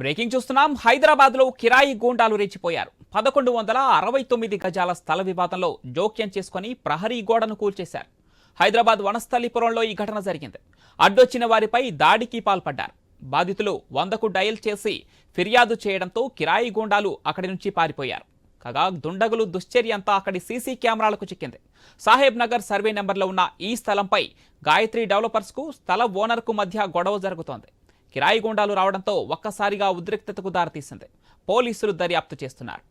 Breaking చూస్తున్నాం. హైదరాబాద్ లో కిరాయి గూండాలు రెచ్చిపోయారు. 1169 గజాల స్థల వివాదంలో జోక్యం చేసుకుని ప్రహరీ గోడను కూల్చేశారు. హైదరాబాద్ వనస్థలిపురంలో ఈ ఘటన జరిగింది. అడ్డొచ్చిన వారిపై దాడికి పాల్పడ్డారు. బాధితులు 100కు డయల్ చేసి ఫిర్యాదు చేయడంతో కిరాయి గూండాలు అక్కడి నుంచి పారిపోయారు. కాగా దుండగులు దుశ్చర్య అంతా అక్కడి సీసీ కెమెరాలకు చిక్కింది. సాహెబ్ నగర్ సర్వే నెంబర్లో ఉన్న ఈ స్థలంపై గాయత్రి డెవలపర్స్ కు స్థల ఓనర్ కు మధ్య గొడవ జరుగుతోంది. కిరాయి గూండాలు రావడంతో ఒక్కసారిగా ఉద్రిక్తతకు దారితీసింది. పోలీసులు దర్యాప్తు చేస్తున్నారు.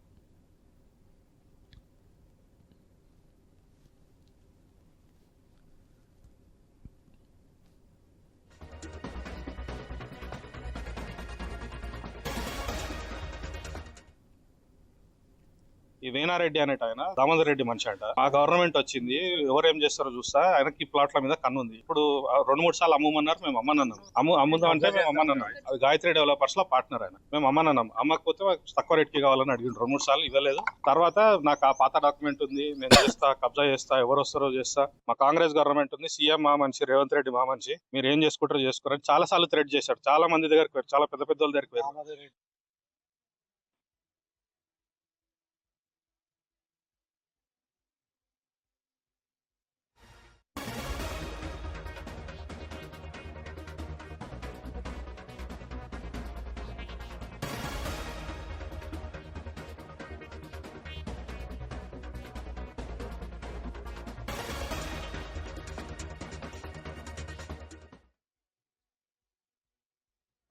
ఈ వేనారెడ్డి అనేట ఆయన దామోదర్ రెడ్డి మనిషి అంట. ఆ గవర్నమెంట్ వచ్చింది, ఎవరు ఏం చేస్తారో చూస్తా, ఆయనకి ప్లాట్ల మీద కన్ను ఉంది. ఇప్పుడు 2-3 సార్లు అమ్మమన్నారు, మేము అమ్మనన్నాం. అమ్ముదాం అంటే మేము అమ్మనన్నాం. అది గాయత్రి డెవలపర్స్ లో పార్ట్నర్ ఆయన. మేము అమ్మనన్నాం. అమ్మకపోతే తక్కువ రేట్ కి కావాలని అడిగిండు. 2-3 సార్లు ఇవ్వలేదు. తర్వాత నాకు ఆ పాత డాక్యుమెంట్ ఉంది, నేను చేస్తా, కబ్జా చేస్తా, ఎవరు వస్తారో చేస్తా, మా కాంగ్రెస్ గవర్నమెంట్ ఉంది, సీఎం మా మనిషి, రేవంత్ రెడ్డి మా మనిషి, మీరు ఏం చేసుకుంటారో చేసుకోరని చాలా సార్లు థ్రెట్ చేశాడు. చాలా మంది దగ్గరికి, చాలా పెద్ద పెద్ద వాళ్ళ దగ్గరికి.